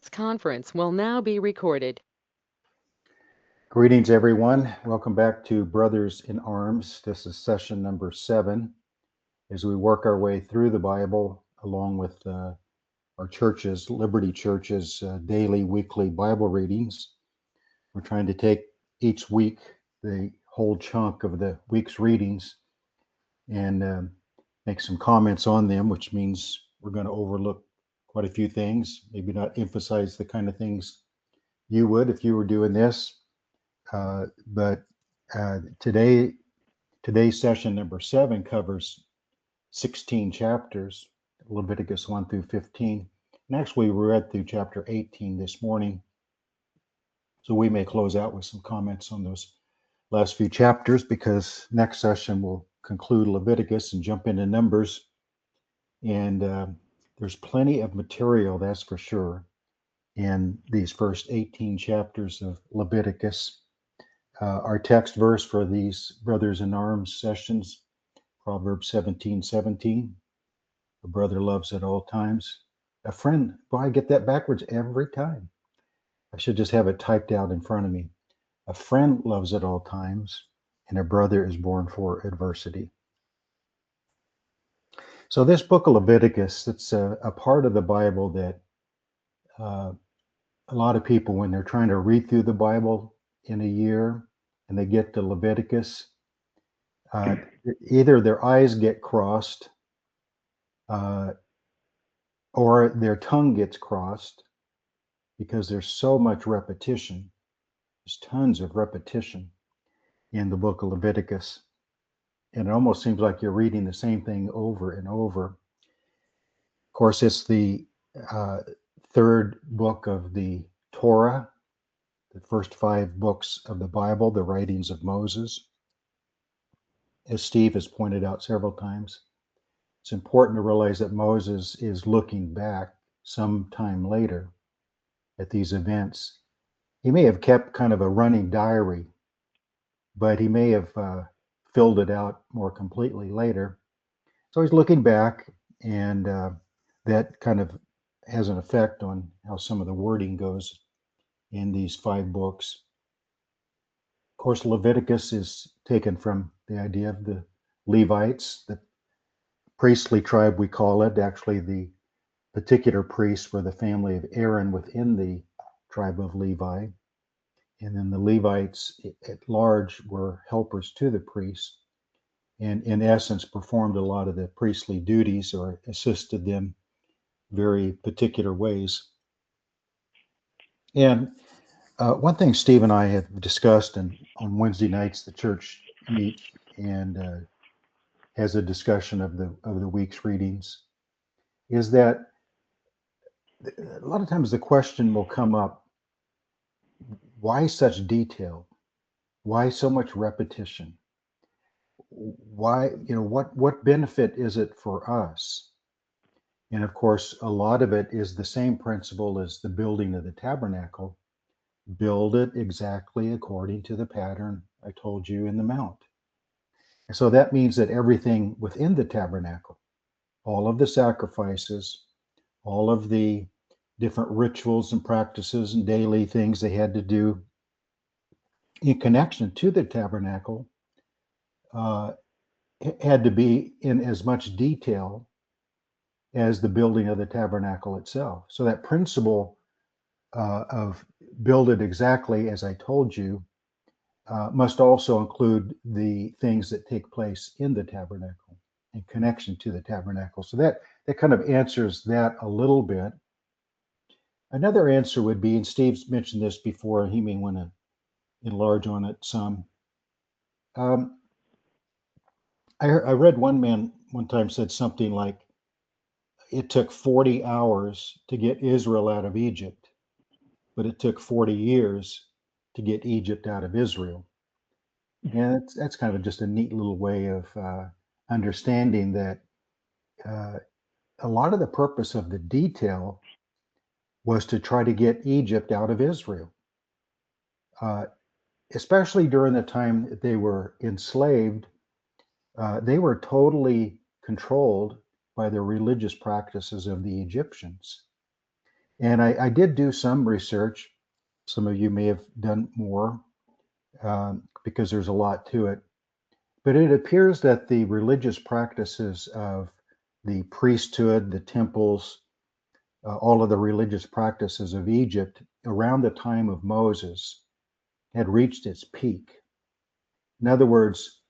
conference will now be recorded. Greetings, everyone. Welcome back to Brothers in Arms. This is session number 7 as we work our way through the Bible along with our churches, Liberty Church's daily, weekly Bible readings. We're trying to take each week the whole chunk of the week's readings and make some comments on them, which means we're going to overlook quite a few things, maybe not emphasize the kind of things you would if you were doing this. But today's session number 7 covers 16 chapters, Leviticus 1 through 15. And actually, we read through chapter 18 this morning. So we may close out with some comments on those last few chapters because next session will conclude Leviticus and jump into Numbers. And there's plenty of material, that's for sure, in these first 18 chapters of Leviticus. Our text verse for these Brothers in Arms sessions, Proverbs 17:17. A brother loves at all times. A friend, boy, I get that backwards every time. I should just have it typed out in front of me. A friend loves at all times, and a brother is born for adversity. So this book of Leviticus, it's a part of the Bible that uh, a lot of people, when they're trying to read through the Bible in a year and they get to Leviticus, uh, either their eyes get crossed uh, or their tongue gets crossed because there's so much repetition. There's tons of repetition in the book of Leviticus. And it almost seems like you're reading the same thing over and over. Of course, it's the uh, third book of the Torah, the first 5 books of the Bible, the writings of Moses. As Steve has pointed out several times, it's important to realize that Moses is looking back some time later at these events. He may have kept kind of a running diary, but he may have filled it out more completely later. So he's looking back, and that kind of has an effect on how some of the wording goes in these 5 books. Of course, Leviticus is taken from the idea of the Levites, the priestly tribe, we call it. Actually, the particular priests were the family of Aaron within the tribe of Levi. And then the Levites at large were helpers to the priests, and in essence performed a lot of the priestly duties or assisted them very particular ways. And one thing Steve and I have discussed, and on Wednesday nights the church meets and has a discussion of the week's readings, is that a lot of times the question will come up: why such detail? Why so much repetition? Why, what benefit is it for us? And of course, a lot of it is the same principle as the building of the tabernacle. Build it exactly according to the pattern I told you in the mount. And so that means that everything within the tabernacle, all of the sacrifices, all of the different rituals and practices and daily things they had to do in connection to the tabernacle, uh, had to be in as much detail as the building of the tabernacle itself. So that principle of build it exactly as I told you must also include the things that take place in the tabernacle in connection to the tabernacle. So that kind of answers that a little bit. Another answer would be, and Steve's mentioned this before, and he may want to enlarge on it some. Um, I read one man one time said something like, it took 40 hours to get Israel out of Egypt, but it took 40 years to get Egypt out of Israel. And that's kind of just a neat little way of understanding that uh, a lot of the purpose of the detail was to try to get Egypt out of Israel, uh, especially during the time that they were enslaved. They were totally controlled by the religious practices of the Egyptians. And I did do some research. Some of you may have done more because there's a lot to it. But it appears that the religious practices of the priesthood, the temples, all of the religious practices of Egypt around the time of Moses had reached its peak. In other words,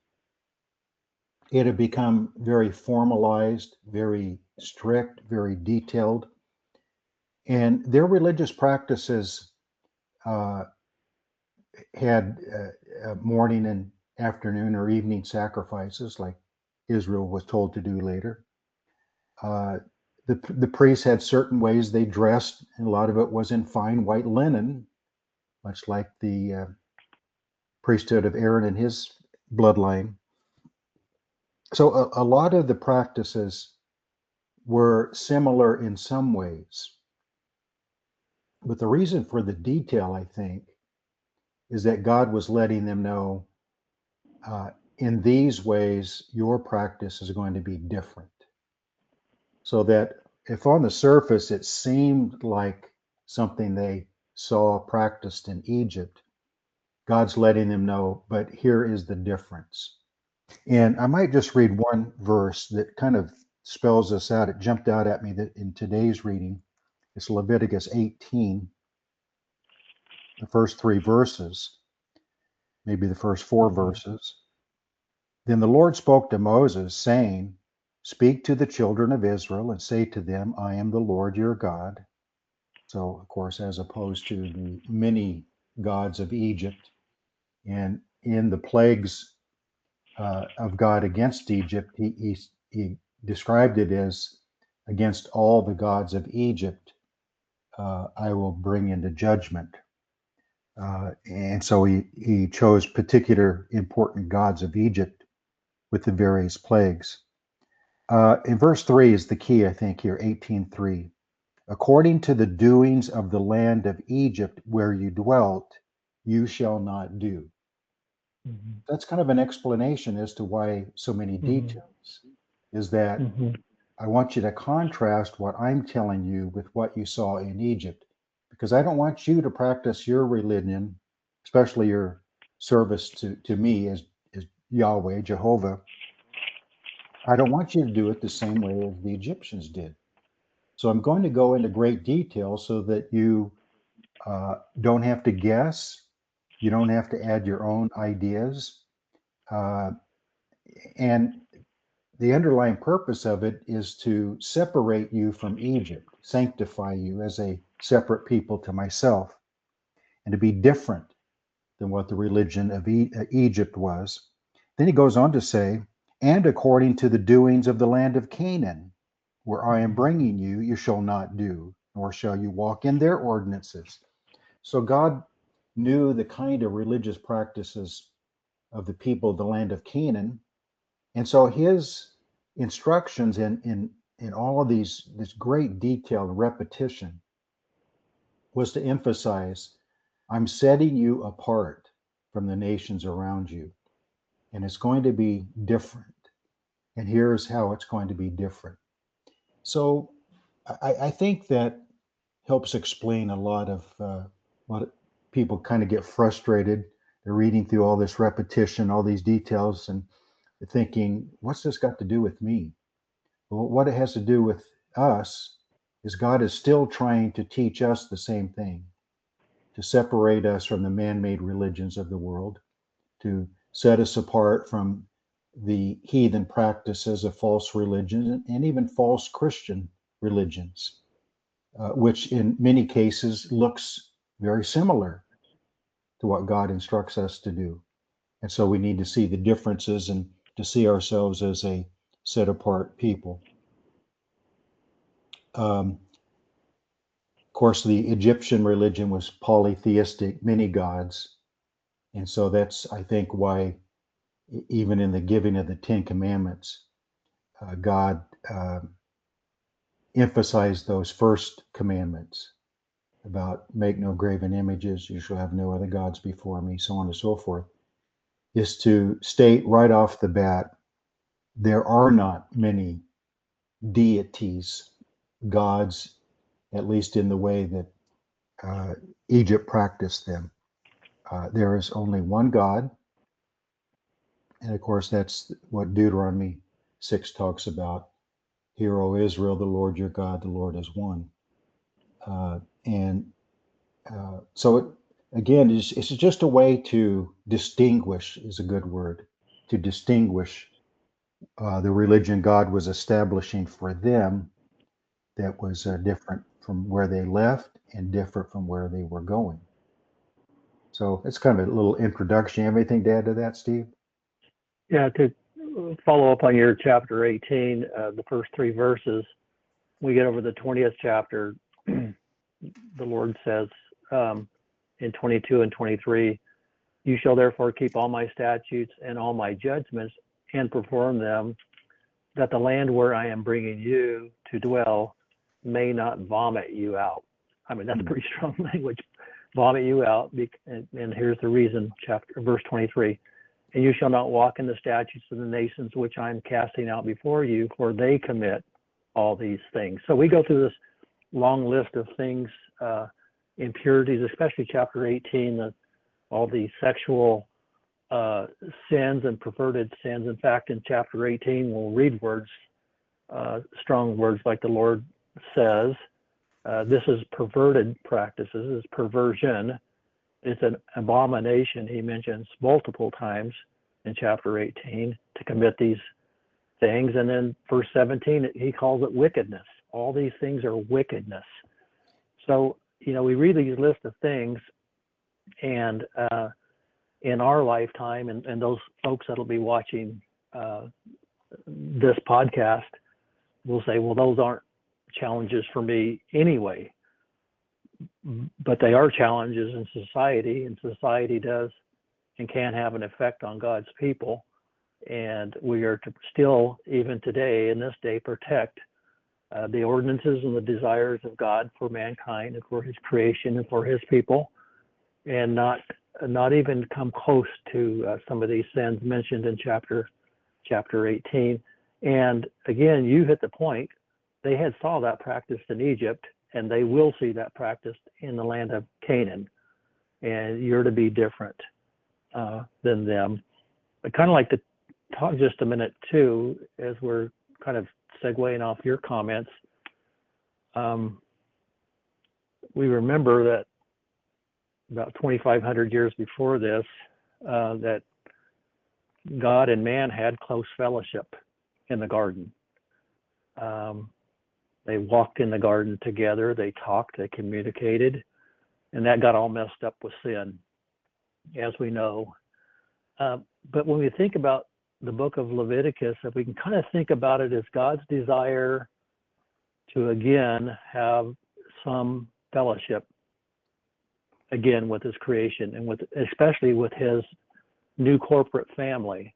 it had become very formalized, very strict, very detailed, and their religious practices uh, had morning and afternoon or evening sacrifices, like Israel was told to do later. Uh, the priests had certain ways they dressed, and a lot of it was in fine white linen, much like the priesthood of Aaron and his bloodline. So a lot of the practices were similar in some ways. But the reason for the detail, I think, is that God was letting them know uh, in these ways, your practice is going to be different. So that if on the surface it seemed like something they saw practiced in Egypt, God's letting them know, but here is the difference. And I might just read one verse that kind of spells this out. It jumped out at me that in today's reading. It's Leviticus 18, the first three verses, maybe the first four verses. Then the Lord spoke to Moses, saying, Speak to the children of Israel and say to them, I am the Lord your God. So, of course, as opposed to the many gods of Egypt. And in the plagues of God against Egypt, he described it as against all the gods of Egypt, I will bring into judgment. And so he chose particular important gods of Egypt with the various plagues. In verse 3 is the key, I think, here, 18:3. According to the doings of the land of Egypt where you dwelt, you shall not do. Mhm. That's kind of an explanation as to why so many Mhm. details, is that Mhm. I want you to contrast what I'm telling you with what you saw in Egypt, because I don't want you to practice your religion, especially your service to me as Yahweh, Jehovah. I don't want you to do it the same way as the Egyptians did. So I'm going to go into great detail so that you don't have to guess. You don't have to add your own ideas. Uh, and the underlying purpose of it is to separate you from Egypt, sanctify you as a separate people to myself, and to be different than what the religion of Egypt was. Then he goes on to say, and according to the doings of the land of Canaan, where I am Mhm. bringing you, you shall not do, nor shall you walk in their ordinances. So God knew the kind of religious practices of the people of the land of Canaan. And so his instructions in all of this great detailed repetition was to emphasize, I'm setting you apart from the nations around you, and it's going to be different. And here's how it's going to be different. So I think that helps explain a lot of people kind of get frustrated. They're reading through all this repetition, all these details, and they're thinking, what's this got to do with me? Well, what it has to do with us is God is still trying to teach us the same thing, to separate us from the man-made religions of the world, to set us apart from the heathen practices of false religions and even false Christian religions, which in many cases looks very similar to what God instructs us to do. And so we need to see the differences and to see ourselves as a set apart people. Of course, the Egyptian religion was polytheistic, many gods. And so that's, I think, why even in the giving of the Ten Commandments, God emphasized those first commandments about make no graven images, you shall have no other gods before me, so on and so forth, is to state right off the bat there are not many deities, gods at least in the way that Egypt practiced them. There is only one God, and of course that's what Deuteronomy 6 talks about. Hear, O Israel, the Lord your God, the Lord is one. And so again, it's just a way to distinguish, is a good word, to distinguish the religion God was establishing for them that was different from where they left and different from where they were going. So it's kind of a little introduction. You have anything to add to that, Steve? Yeah, to follow up on your chapter 18, the first 3 verses, we get over the 20th chapter, the Lord says in 22 and 23, you shall therefore keep all my statutes and all my judgments and perform them, that the land where I am bringing you to dwell may not vomit you out. I mean, that's pretty strong language. Vomit you out. And here's the reason, verse 23. And you shall not walk in the statutes of the nations which I am casting out before you, for they commit all these things. So we go through this long list of things, impurities, especially chapter 18, all the sexual sins and perverted sins. In fact, in chapter 18, we'll read words, strong words like the Lord says. This is perverted practices, it's perversion. It's an abomination, he mentions multiple times in chapter 18 to commit these things. And then verse 17, he calls it wickedness. All these things are wickedness. So, we read these list of things, and in our lifetime, and those folks that'll be watching this podcast will say, well, those aren't challenges for me anyway. But they are challenges in society, and society does and can have an effect on God's people. And we are to still, even today, in this day, protect the ordinances and the desires of God for mankind and for his creation and for his people, and not even come close to some of these sins mentioned in chapter 18. And again, you hit the point. They had saw that practiced in Egypt, and they will see that practiced in the land of Canaan. And you're to be different than them. I'd kind of like to talk just a minute too, as we're kind of segueing off your comments. We remember that about 2,500 years before this, that God and man had close fellowship in the garden. They walked in the garden together, they talked, they communicated, and that got all messed up with sin, as we know. But when we think about the book of Leviticus, if we can kind of think about it as God's desire to again have some fellowship again with his creation, and especially with his new corporate family,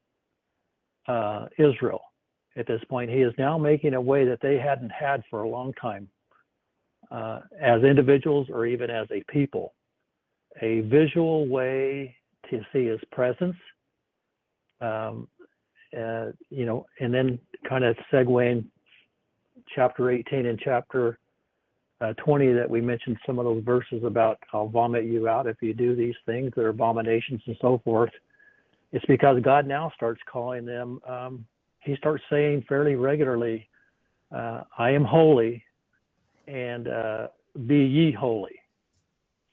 Israel. At this point, he is now making a way that they hadn't had for a long time, as individuals or even as a people, a visual way to see his presence, and then kind of segueing chapter 18 and chapter 20 that we mentioned some of those verses about I'll vomit you out if you do these things that are abominations and so forth. It's because God now starts calling them, he starts saying fairly regularly, I am holy, and be ye holy.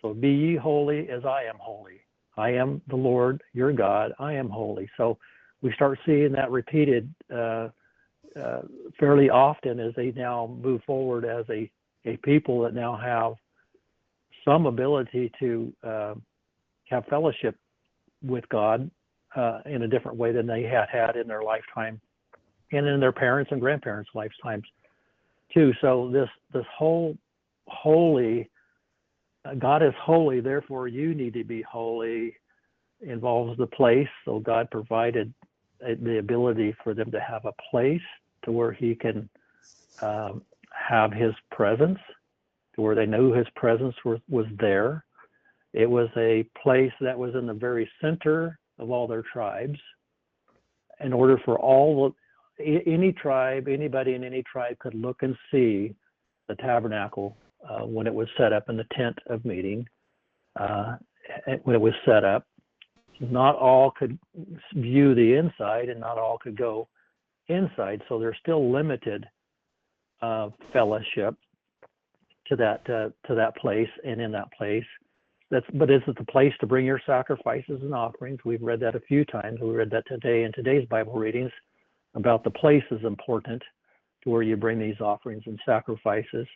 So be ye holy as I am holy. I am the Lord your God, I am holy. So we start seeing that repeated fairly often as they now move forward as a people that now have some ability to have fellowship with God in a different way than they had in their lifetime and in their parents and grandparents' lifetimes too. So this whole holy, God is holy, therefore you need to be holy, involves the place. So God provided the ability for them to have a place to where he can have his presence, to where they knew his presence was there. It was a place that was in the very center of all their tribes. In order for anybody in any tribe could look and see the tabernacle when it was set up in the tent of meeting. When it was set up, not all could view the inside, and not all could go inside. So there's still limited fellowship to that place and in that place. But is it the place to bring your sacrifices and offerings? We've read that a few times. We read that today in today's Bible readings about the place is important to where you bring these offerings and sacrifices.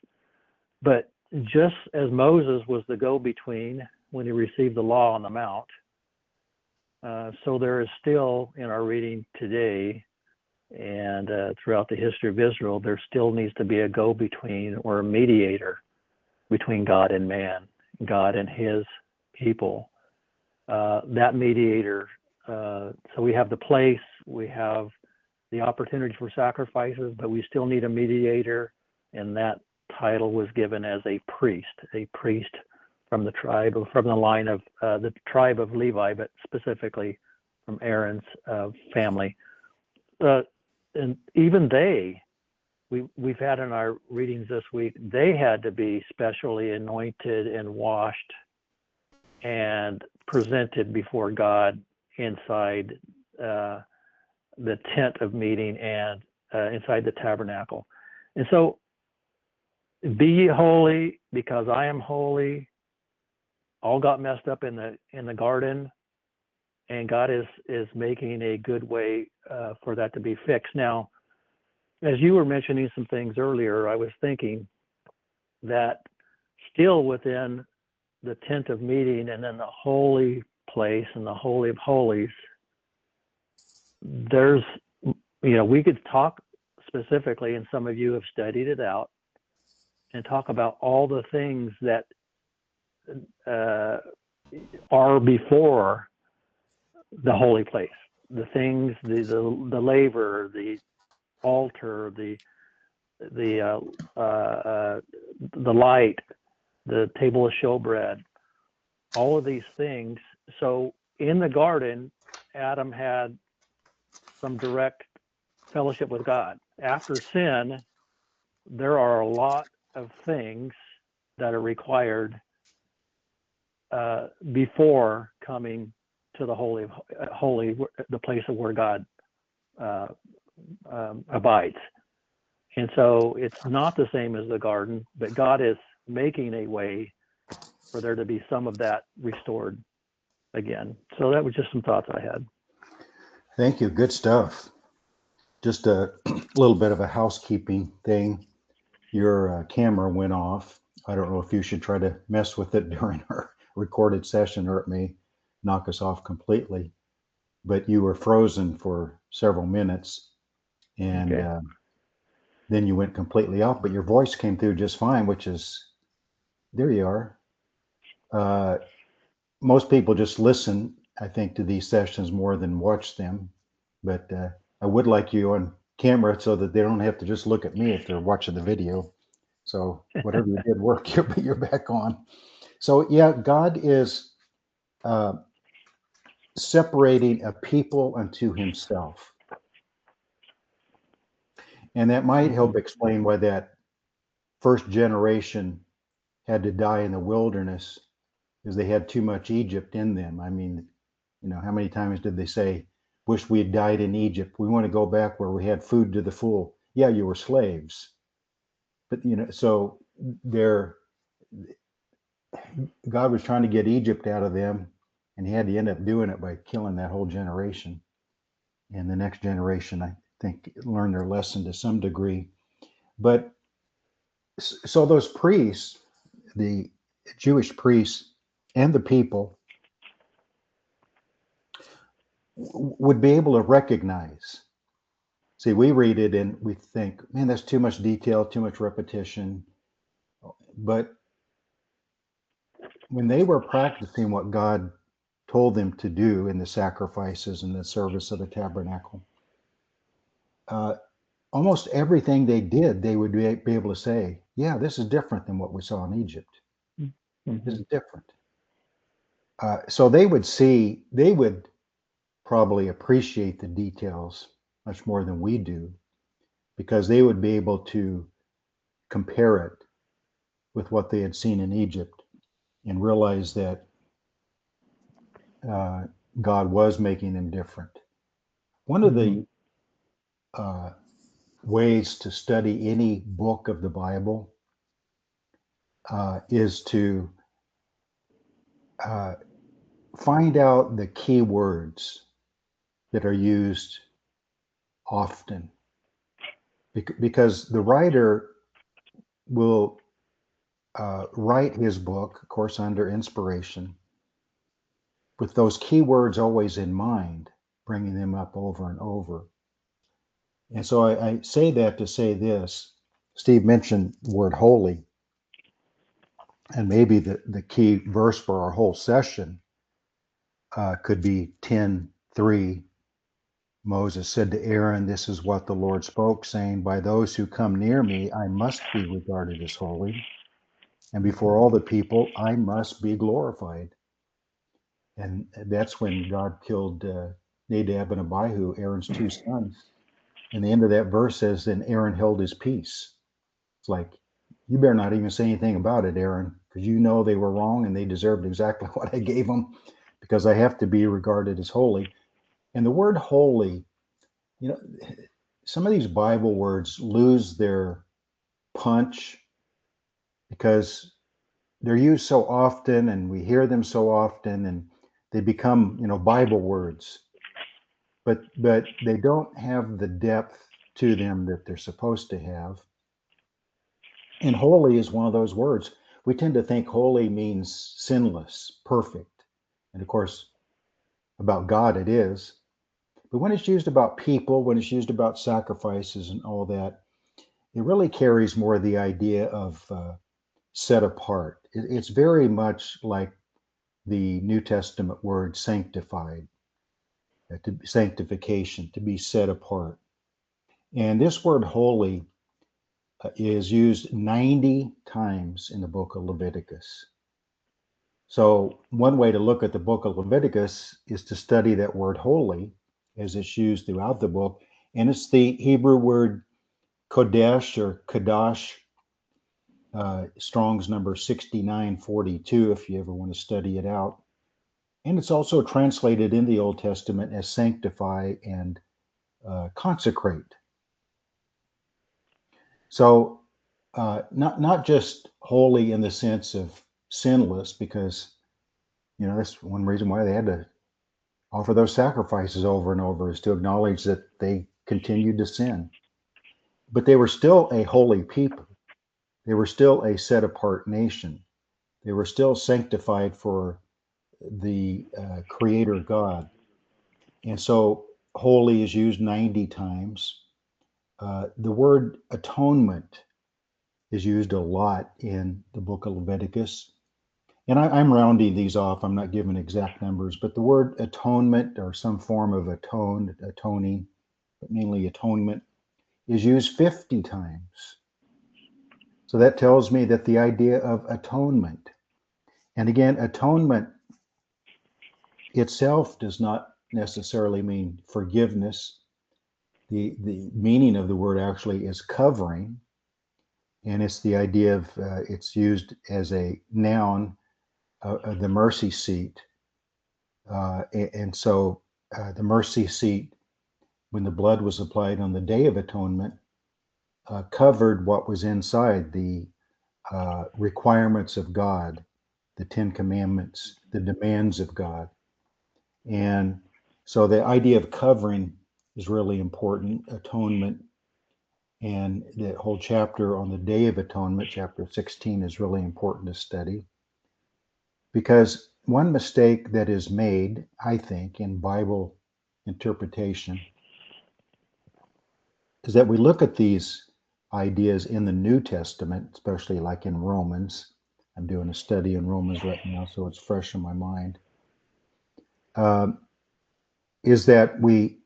But just as Moses was the go-between when he received the law on the mount, so there is still in our reading today and throughout the history of Israel, there still needs to be a go-between or a mediator between God and man, God and his people. That mediator, so we have the place, we have the opportunity for sacrifices, but we still need a mediator, and that title was given as a priest from the tribe, or from the line of the tribe of Levi, but specifically from Aaron's family. And even we've had in our readings this week, they had to be specially anointed and washed and presented before God inside the tent of meeting and inside the tabernacle. And so, be ye holy because I am holy. All got messed up in the garden, and God is making a good way for that to be fixed. Now, as you were mentioning some things earlier, I was thinking that still within the tent of meeting and then the holy place and the holy of holies, there's, we could talk specifically, and some of you have studied it out, and talk about all the things that are before the holy place, the things, the laver, the altar, the light, the table of showbread, all of these things. So in the garden, Adam had some direct fellowship with God. After sin, there are a lot of things that are required before coming to the holy, the place of where God abides. And so it's not the same as the garden, but God is making a way for there to be some of that restored again. So that was just some thoughts I had. Thank you. Good stuff. Just a little bit of a housekeeping thing. Your camera went off. I don't know if you should try to mess with it during our recorded session, or it may knock us off completely. But you were frozen for several minutes, and Okay. then you went completely off, but your voice came through just fine, which is, there you are. Most people just listen, I think, to these sessions more than watch them. But I would like you on camera so that they don't have to just look at me if they're watching the video. So whatever you did work, you're back on. So yeah, God is separating a people unto himself. And that might help explain why that first generation had to die in the wilderness, because they had too much Egypt in them. I mean, how many times did they say, wish we had died in Egypt? We want to go back where we had food to the full. Yeah, you were slaves. But, so God was trying to get Egypt out of them, and he had to end up doing it by killing that whole generation. And the next generation, I think, learned their lesson to some degree. But so those priests, the Jewish priests and the people, would be able to recognize. See, we read it and we think, man, that's too much detail, too much repetition. But when they were practicing what God told them to do in the sacrifices and the service of the tabernacle, almost everything they did, they would be able to say, yeah, this is different than what we saw in Egypt. Mm-hmm. This is different. So they would probably appreciate the details much more than we do, because they would be able to compare it with what they had seen in Egypt and realized that God was making them different. One of the ways to study any book of the Bible is to find out the key words that are used often, because the writer will write his book, of course, under inspiration, with those key words always in mind, bringing them up over and over. And so I say that to say this. Steve mentioned the word holy, and maybe the key verse for our whole session could be 10:3. Moses said to Aaron, "This is what the Lord spoke, saying, by those who come near me, I must be regarded as holy, and before all the people, I must be glorified." And that's when God killed Nadab and Abihu, Aaron's two sons. And the end of that verse says, then Aaron held his peace. It's like, you better not even say anything about it, Aaron, because you know they were wrong and they deserved exactly what I gave them, because I have to be regarded as holy. And the word holy, you know, some of these Bible words lose their punch because they're used so often and we hear them so often and they become, Bible words, but they don't have the depth to them that they're supposed to have. And holy is one of those words. We tend to think holy means sinless, perfect. And of course, about God it is. But when it's used about people, when it's used about sacrifices and all that, it really carries more the idea of set apart. It's very much like the New Testament word sanctified, sanctification, to be set apart. And this word holy is used 90 times in the book of Leviticus. So one way to look at the book of Leviticus is to study that word holy as it's used throughout the book. And it's the Hebrew word kodesh or kadash, Strong's number 6942, if you ever want to study it out. And it's also translated in the Old Testament as sanctify and consecrate. So not just holy in the sense of sinless, because that's one reason why they had to offer those sacrifices over and over, is to acknowledge that they continued to sin. But they were still a holy people. They were still a set apart nation. They were still sanctified for the Creator God. And so holy is used 90 times. The word atonement is used a lot in the book of Leviticus. And I'm rounding these off. I'm not giving exact numbers, but the word atonement, or some form of atoning, but mainly atonement, is used 50 times. So that tells me that the idea of atonement, and again, atonement itself does not necessarily mean forgiveness. The meaning of the word actually is covering, and it's the idea of it's used as a noun, the mercy seat. And so the mercy seat, when the blood was applied on the Day of Atonement, covered what was inside the requirements of God, the Ten Commandments, the demands of God. And so the idea of covering is really important, atonement. And the whole chapter on the Day of Atonement, chapter 16, is really important to study. Because one mistake that is made, I think, in Bible interpretation is that we look at these ideas in the New Testament, especially like in Romans. I'm doing a study in Romans right now, so it's fresh in my mind. Is that we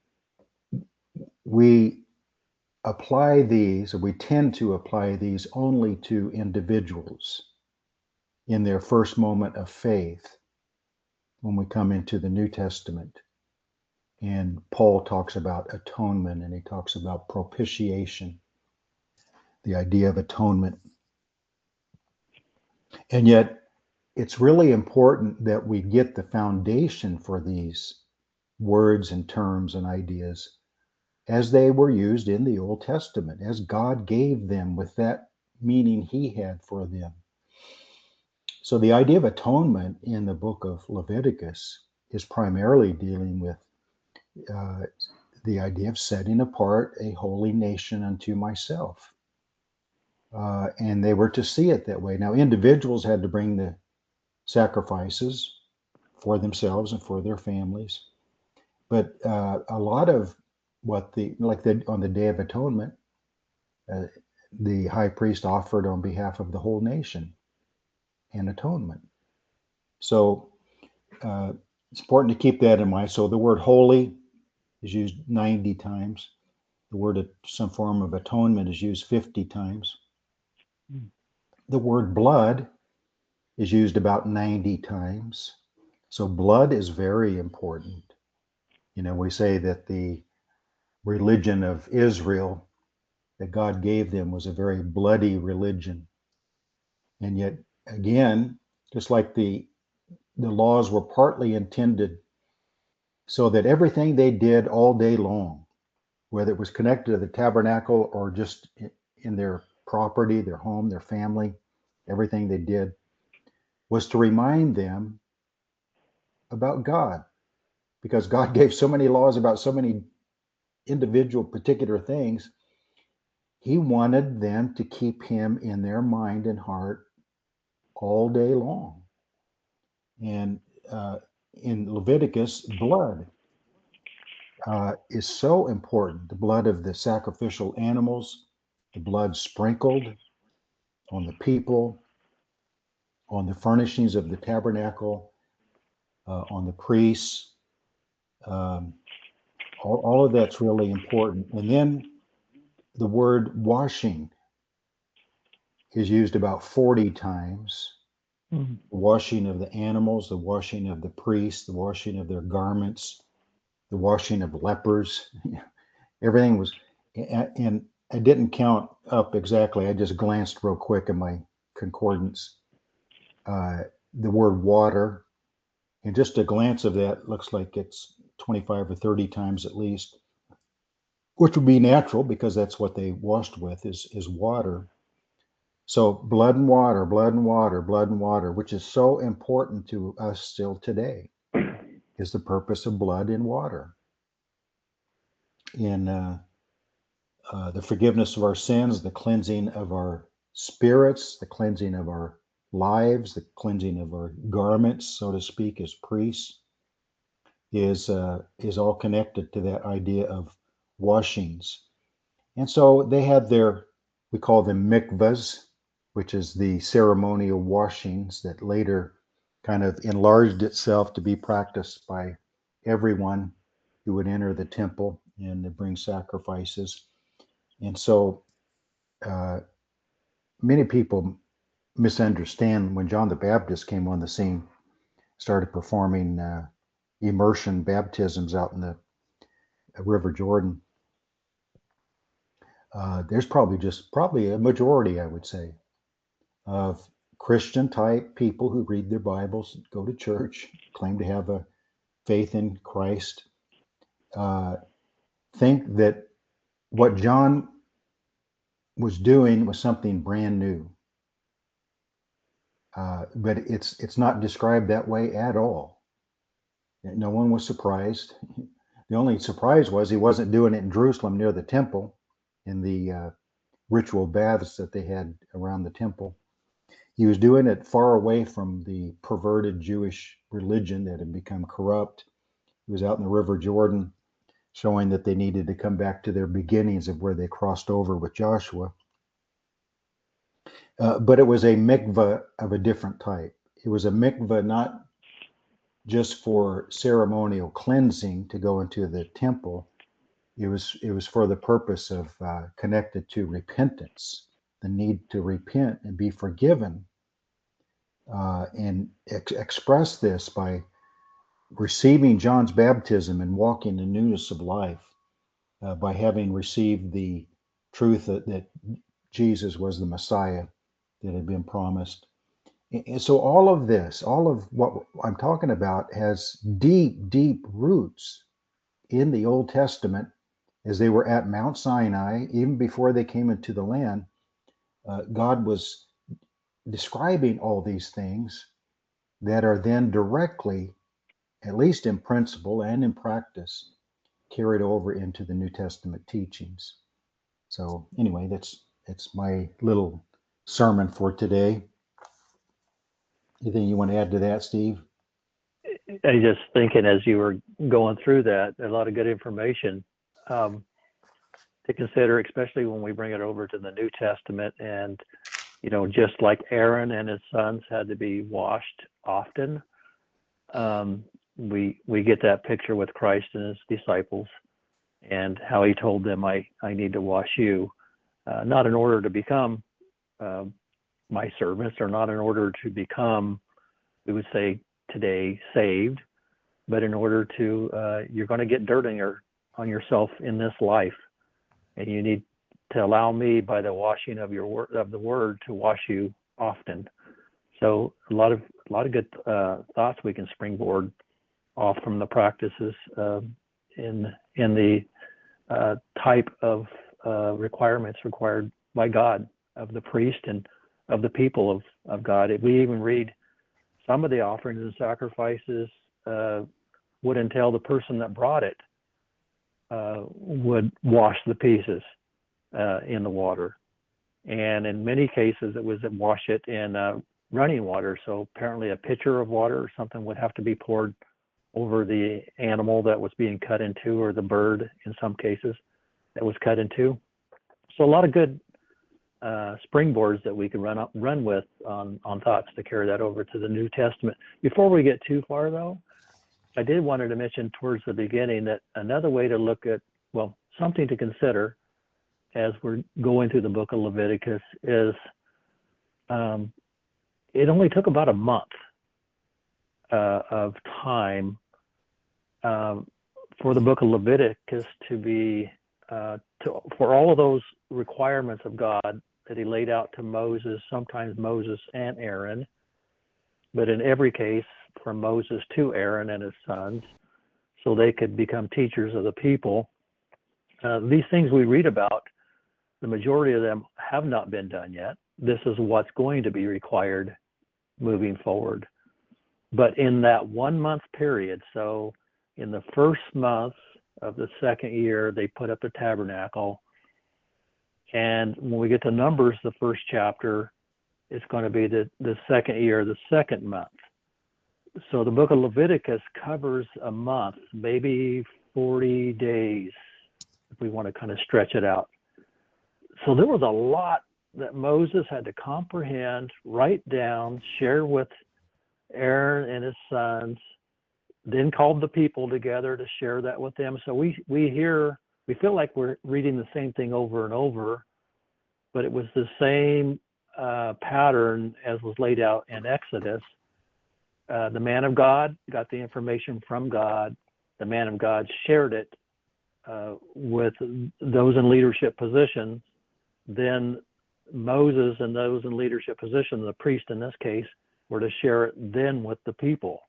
apply these, or we tend to apply these only to individuals in their first moment of faith when we come into the New Testament. And Paul talks about atonement, and he talks about propitiation, the idea of atonement. And yet, it's really important that we get the foundation for these words and terms and ideas as they were used in the Old Testament, as God gave them with that meaning he had for them. So the idea of atonement in the book of Leviticus is primarily dealing with uh, the idea of setting apart a holy nation unto myself. And they were to see it that way. Now, individuals had to bring the sacrifices for themselves and for their families. But a lot of what on the Day of Atonement, uh, the high priest offered on behalf of the whole nation in atonement. So it's important to keep that in mind. So the word holy is used 90 times. The word some form of atonement is used 50 times. The word blood is used about 90 times. So blood is very important. You know, we say that the religion of Israel that God gave them was a very bloody religion. And yet, again, just like the laws were partly intended so that everything they did all day long, whether it was connected to the tabernacle or just in their property, their home, their family, everything they did was to remind them about God, because God gave so many laws about so many individual particular things. He wanted them to keep him in their mind and heart all day long. And in Leviticus, blood is so important. The blood of the sacrificial animals, the blood sprinkled on the people, on the furnishings of the tabernacle, on the priests. Um, all of that's really important. And then the word washing is used about 40 times. Mm-hmm. The washing of the animals, the washing of the priests, the washing of their garments, the washing of lepers. Everything was, and I didn't count up exactly. I just glanced real quick in my concordance. The word water, and just a glance of that looks like it's 25 or 30 times at least, which would be natural because that's what they washed with is water. So blood and water, blood and water, blood and water, which is so important to us still today, is the purpose of blood and water in the forgiveness of our sins, the cleansing of our spirits, the cleansing of our lives, the cleansing of our garments, so to speak, as priests, is all connected to that idea of washings. And so they had their, we call them mikvahs, which is the ceremonial washings that later kind of enlarged itself to be practiced by everyone who would enter the temple and to bring sacrifices. And so uh, many people misunderstand when John the Baptist came on the scene, started performing immersion baptisms out in the River Jordan. There's probably a majority, I would say, of Christian type people who read their Bibles, go to church, claim to have a faith in Christ, uh, think that what John was doing was something brand new. But it's not described that way at all. No one was surprised. The only surprise was he wasn't doing it in Jerusalem near the temple, in the ritual baths that they had around the temple. He was doing it far away from the perverted Jewish religion that had become corrupt. He was out in the River Jordan, showing that they needed to come back to their beginnings of where they crossed over with Joshua. But it was a mikvah of a different type. It was a mikvah not just for ceremonial cleansing to go into the temple. It was for the purpose of connected to repentance, the need to repent and be forgiven, and express this by receiving John's baptism and walking in newness of life, by having received the truth that Jesus was the Messiah that had been promised. And so all of this, all of what I'm talking about has deep, deep roots in the Old Testament as they were at Mount Sinai, even before they came into the land. God was describing all these things that are then directly, at least in principle and in practice, carried over into the New Testament teachings. So anyway, that's my little sermon for today. Anything you want to add to that, Steve? I just thinking as you were going through that, a lot of good information to consider, especially when we bring it over to the New Testament. And, just like Aaron and his sons had to be washed often, we get that picture with Christ and his disciples and how he told them, I need to wash you, not in order to become my servants, or not in order to become, we would say today, saved, but in order to, you're going to get dirt on yourself in this life, and you need to allow me by the washing of the word to wash you often. So a lot of good thoughts we can springboard off from the practices in the type of requirements required by God of the priest and of the people of God. If we even read some of the offerings and sacrifices would entail the person that brought it would wash the pieces in the water. And in many cases, it was wash it in running water. So apparently a pitcher of water or something would have to be poured over the animal that was being cut into, or the bird in some cases that was cut into. So a lot of good springboards that we can run with on thoughts to carry that over to the New Testament. Before we get too far, though, I did wanted to mention towards the beginning that another way to look at, something to consider as we're going through the book of Leviticus is it only took about a month of time for the book of Leviticus to be for all of those requirements of God that he laid out to Moses, sometimes Moses and Aaron, but in every case from Moses to Aaron and his sons, so they could become teachers of the people. These things we read about, the majority of them have not been done yet. This is what's going to be required moving forward. But in that 1 month period, so in the first month of the second year, they put up the tabernacle. And when we get to Numbers, the first chapter, it's going to be the second year, the second month. So the book of Leviticus covers a month, maybe 40 days, if we want to kind of stretch it out. So there was a lot that Moses had to comprehend, write down, share with Aaron and his sons, then called the people together to share that with them. So we feel like we're reading the same thing over and over, but it was the same pattern as was laid out in Exodus. The man of God got the information from God. The man of God shared it with those in leadership positions. Then Moses and those in leadership positions, the priest in this case, were to share it then with the people.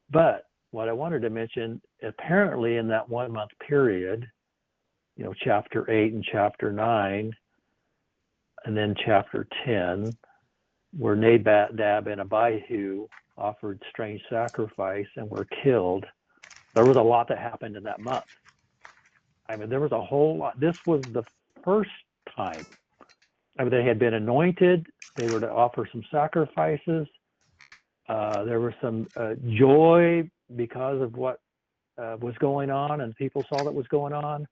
But what I wanted to mention, apparently in that 1 month period, chapter 8 and chapter 9, and then chapter 10, where Nadab and Abihu offered strange sacrifice and were killed, there was a lot that happened in that month. I mean, there was a whole lot. This was the first time. I mean, they had been anointed. They were to offer some sacrifices. There was some joy because of what was going on, and people saw that was going on.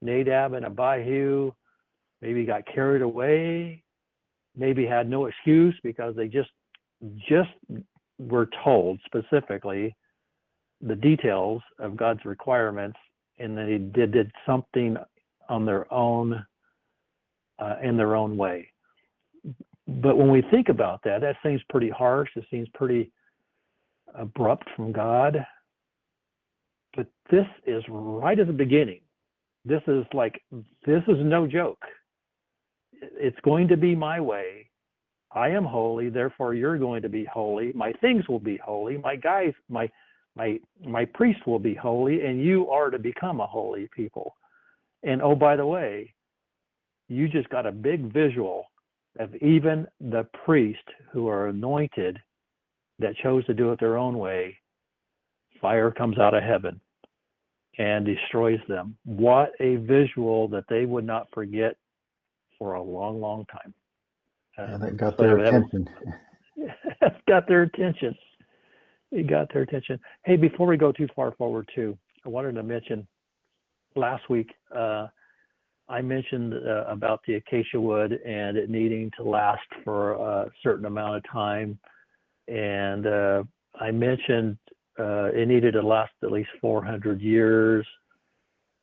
Nadab and Abihu maybe got carried away, maybe had no excuse because they just were told specifically the details of God's requirements, and they did something on their own, in their own way. But when we think about that, that seems pretty harsh. It seems pretty abrupt from God. But this is right at the beginning. This is no joke. It's going to be my way. I am holy, therefore you're going to be holy. My things will be holy. My guys, my priest will be holy, and you are to become a holy people. And oh, by the way, you just got a big visual of even the priests who are anointed that chose to do it their own way. Fire comes out of heaven and destroys them. What a visual that they would not forget for a long, long time. And that got So their that was, attention. that's got their attention. It got their attention. Hey, before we go too far forward, too, I wanted to mention last week, I mentioned about the acacia wood and it needing to last for a certain amount of time. And I mentioned it needed to last at least 400 years.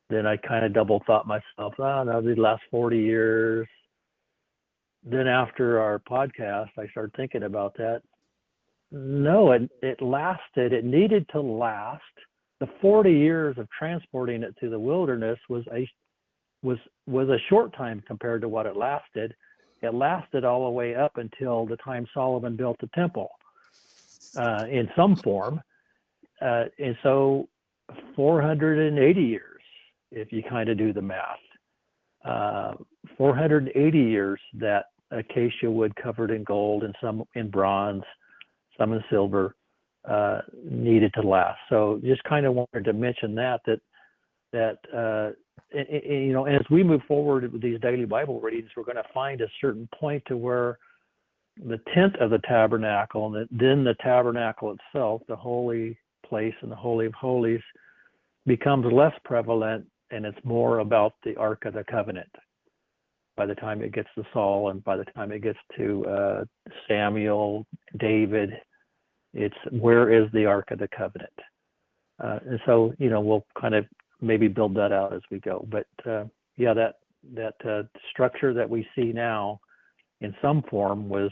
Then I kind of double thought myself, no, it'd last 40 years. Then after our podcast, I started thinking about that. No, it lasted. It needed to last. The 40 years of transporting it through the wilderness was a short time compared to what it lasted. It lasted all the way up until the time Solomon built the temple in some form. And so 480 years, if you kind of do the math. 480 years that acacia wood covered in gold and some in bronze, some in silver, needed to last. So just kind of wanted to mention that you know, as we move forward with these daily Bible readings, we're going to find a certain point to where the tent of the tabernacle and then the tabernacle itself, the holy place and the Holy of Holies, becomes less prevalent, and it's more about the Ark of the Covenant by the time it gets to Saul and by the time it gets to Samuel, David. It's where is the Ark of the Covenant? And so, you know, we'll kind of maybe build that out as we go. But yeah, that structure that we see now in some form was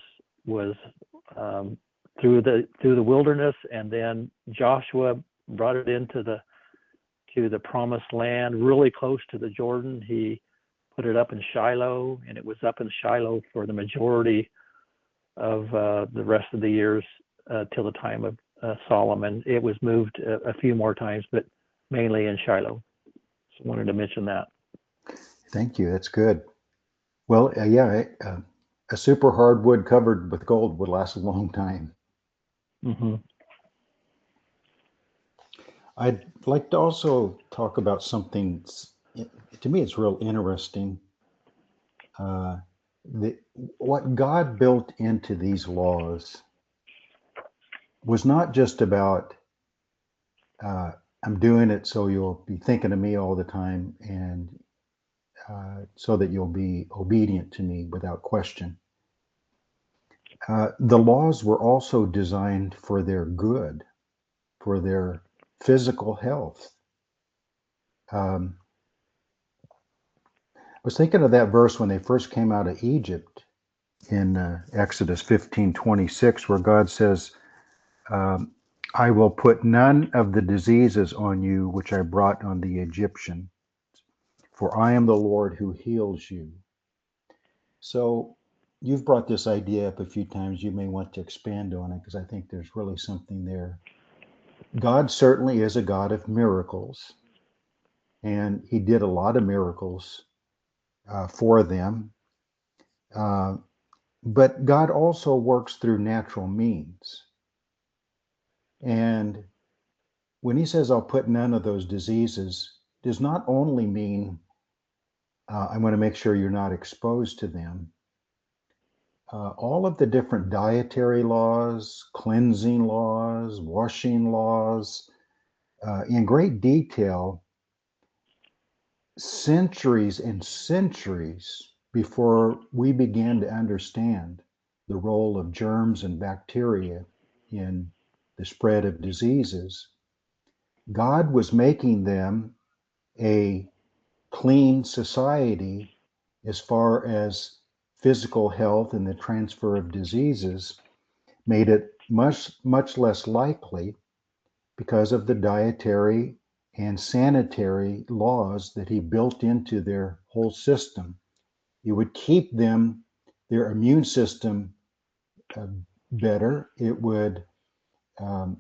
through the wilderness, and then Joshua brought it into the promised land, really close to the Jordan. He put it up in Shiloh, and it was up in Shiloh for the majority of the rest of the years till the time of Solomon. It was moved a few more times, but mainly in Shiloh. So I wanted to mention that. Thank you. That's good. Well, a super hardwood covered with gold would last a long time. Mm-hmm. I'd like to also talk about something, to me, it's real interesting. What God built into these laws was not just about, I'm doing it so you'll be thinking of me all the time and so that you'll be obedient to me without question. The laws were also designed for their good, for their physical health. I was thinking of that verse when they first came out of Egypt in Exodus 15:26, where God says, I will put none of the diseases on you which I brought on the Egyptian, for I am the Lord who heals you. So you've brought this idea up a few times. You may want to expand on it because I think there's really something there. God certainly is a God of miracles, and he did a lot of miracles for them. But God also works through natural means. And when he says, I'll put none of those diseases, does not only mean I want to make sure you're not exposed to them. All of the different dietary laws, cleansing laws, washing laws, in great detail, centuries and centuries before we began to understand the role of germs and bacteria in the spread of diseases, God was making them a clean society as far as physical health and the transfer of diseases, made it much less likely because of the dietary and sanitary laws that he built into their whole system. It would keep them, their immune system, better. It would um,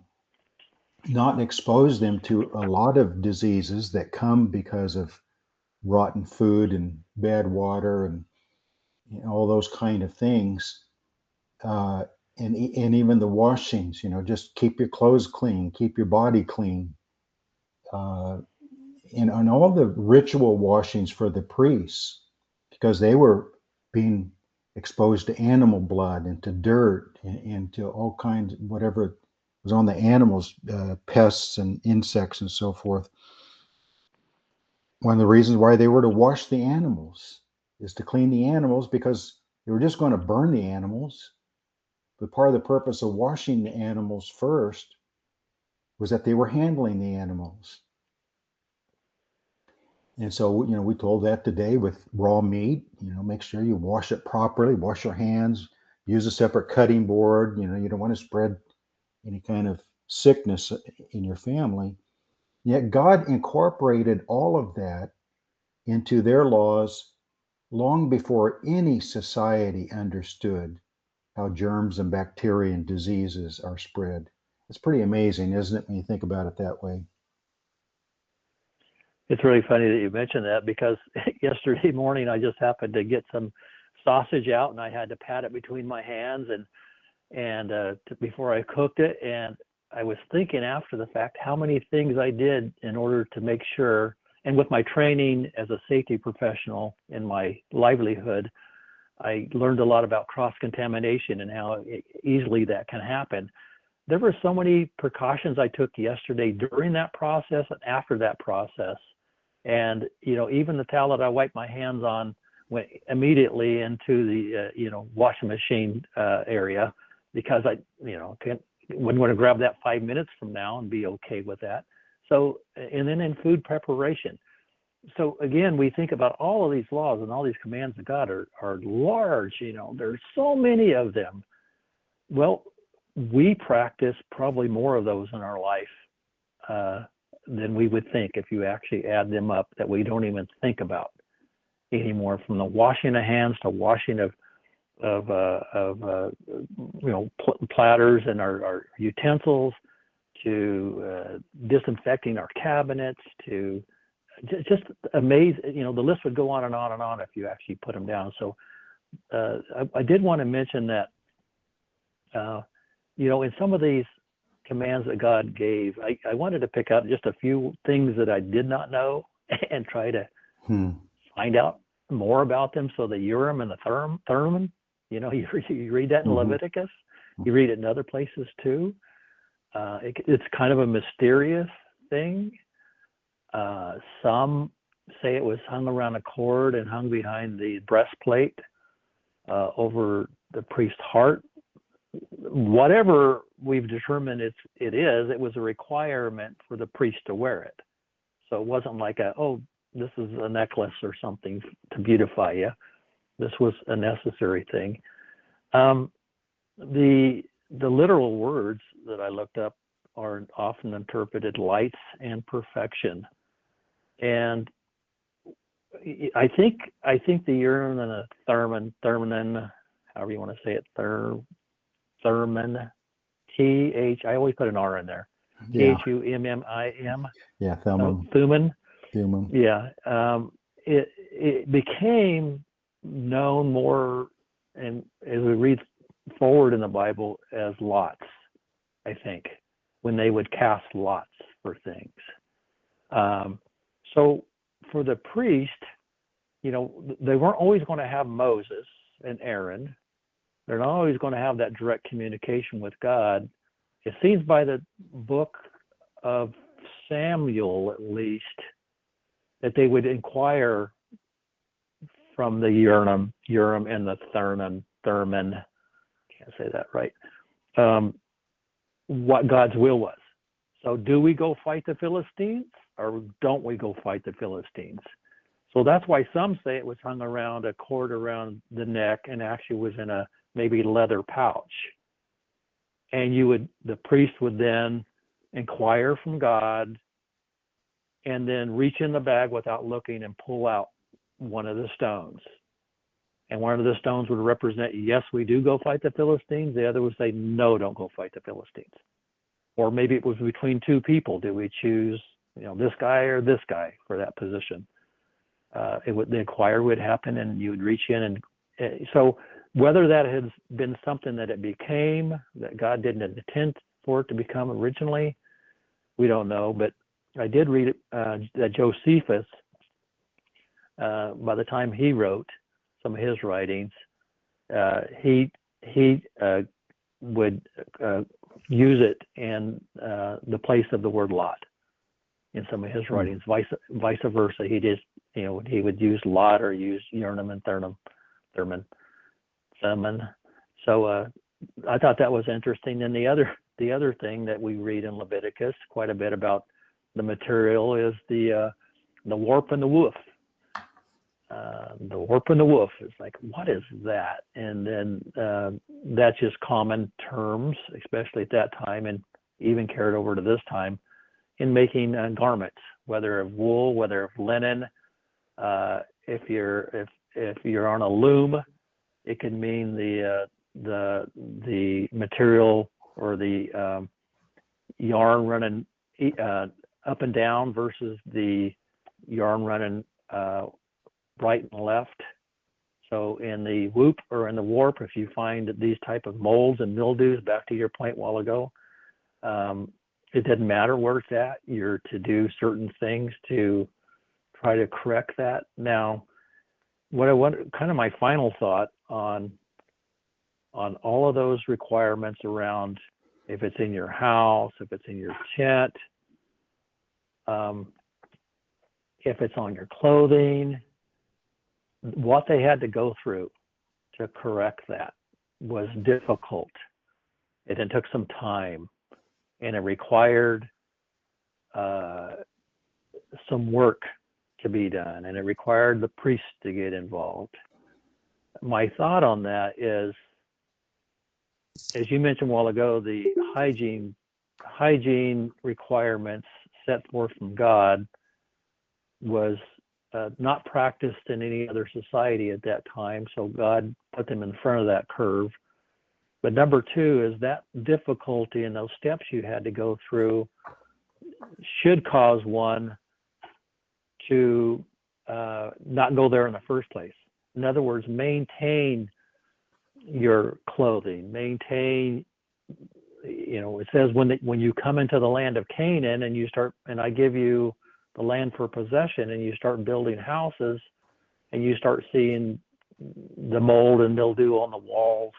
not expose them to a lot of diseases that come because of rotten food and bad water and all those kind of things. Uh, and even the washings, just keep your clothes clean, keep your body clean. Uh, and all the ritual washings for the priests, because they were being exposed to animal blood and to dirt and to all kinds, whatever was on the animals, pests and insects and so forth. One of the reasons why they were to wash the animals is to clean the animals, because they were just going to burn the animals. But part of the purpose of washing the animals first was that they were handling the animals. And so, we told that today with raw meat, make sure you wash it properly, wash your hands, use a separate cutting board. You don't want to spread any kind of sickness in your family. Yet God incorporated all of that into their laws long before any society understood how germs and bacteria and diseases are spread. It's pretty amazing, isn't it, when you think about it that way? It's really funny that you mentioned that, because yesterday morning I just happened to get some sausage out and I had to pat it between my hands and before I cooked it. And I was thinking after the fact how many things I did in order to make sure, and with my training as a safety professional in my livelihood, I learned a lot about cross-contamination and how easily that can happen. There were so many precautions I took yesterday during that process and after that process. And, even the towel that I wiped my hands on went immediately into the, washing machine area, because I, wouldn't want to grab that 5 minutes from now and be okay with that. So, and then in food preparation. So again, we think about all of these laws and all these commands of God are large, there's so many of them. Well, we practice probably more of those in our life than we would think if you actually add them up, that we don't even think about anymore, from the washing of hands to washing of platters and our utensils, to disinfecting our cabinets, to just amazing. The list would go on and on and on if you actually put them down. So I did want to mention that in some of these commands that God gave, I wanted to pick out just a few things that I did not know and try to find out more about them. So the Urim and the Thummim, you read that in Leviticus, you read it in other places too. It's kind of a mysterious thing. Some say it was hung around a cord and hung behind the breastplate over the priest's heart. Whatever we've determined it was a requirement for the priest to wear it. So it wasn't like this is a necklace or something to beautify you. This was a necessary thing. The literal words that I looked up are often interpreted lights and perfection. And I think the Urim and the Thummim, however you want to say it, Thummim, I always put an R in there. Yeah. Thummim. Yeah, Thummim. Thummim. Yeah. It became known more, and as we read forward in the Bible, as lots, I think, when they would cast lots for things. So for the priest, they weren't always going to have Moses and Aaron. They're not always going to have that direct communication with God. It seems by the book of Samuel, at least, that they would inquire from the Urim and the Thummim, can't say that right, what God's will was. So do we go fight the Philistines, or don't we go fight the Philistines? So that's why some say it was hung around a cord around the neck and actually was in a maybe leather pouch. And the priest would then inquire from God and then reach in the bag without looking and pull out one of the stones. And one of the stones would represent, yes, we do go fight the Philistines. The other would say, no, don't go fight the Philistines. Or maybe it was between two people. Do we choose, this guy or this guy for that position? The inquiry would happen, and you would reach in, and so whether that has been something that it became, that God didn't intend for it to become originally, we don't know. But I did read that Josephus, by the time he wrote some of his writings, he would use it in the place of the word Lot in some of his writings. Vice versa, he just he would use Lot or use Urim and Thummim. So I thought that was interesting. And the other thing that we read in Leviticus quite a bit about the material is the warp and the woof. The warp and the woof is like, what is that? And then that's just common terms, especially at that time, and even carried over to this time in making garments, whether of wool, whether of linen. If you're on a loom, it can mean the material or the yarn running up and down versus the yarn running right and left. So in the whoop or in the warp, if you find these type of molds and mildews, back to your point a while ago, it doesn't matter where it's at. You're to do certain things to try to correct that. Now, what I want, kind of my final thought on all of those requirements around if it's in your house, if it's in your tent, if it's on your clothing, what they had to go through to correct that was difficult. It took some time, and it required some work to be done, and it required the priest to get involved. My thought on that is, as you mentioned a while ago, the hygiene requirements set forth from God was not practiced in any other society at that time, so God put them in front of that curve. But number two is that difficulty and those steps you had to go through should cause one to not go there in the first place. In other words, maintain your clothing, maintain, it says when you come into the land of Canaan and you start, and I give you the land for possession, and you start building houses and you start seeing the mold and mildew on the walls,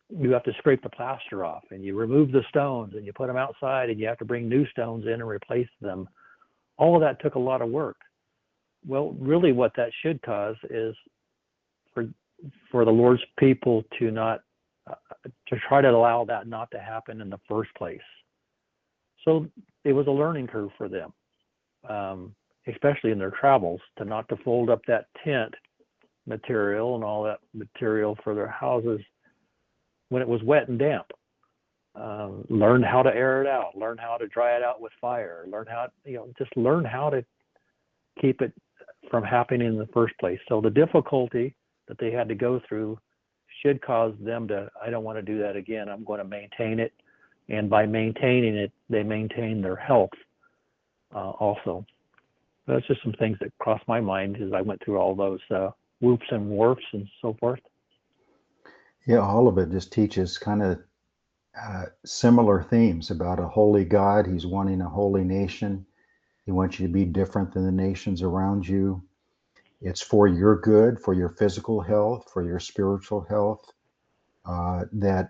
you have to scrape the plaster off, and you remove the stones and you put them outside, and you have to bring new stones in and replace them. All of that took a lot of work. Well, really what that should cause is for the Lord's people to not, to try to allow that not to happen in the first place. So it was a learning curve for them, especially in their travels, to fold up that tent material and all that material for their houses when it was wet and damp. Learn how to air it out, learn how to dry it out with fire, learn how, just learn how to keep it from happening in the first place. So the difficulty that they had to go through should cause them to, I don't want to do that again. I'm going to maintain it. And by maintaining it, they maintain their health also. That's just some things that crossed my mind as I went through all those whoops and warps and so forth. Yeah, all of it just teaches kind of similar themes about a holy God. He's wanting a holy nation. He wants you to be different than the nations around you. It's for your good, for your physical health, for your spiritual health, that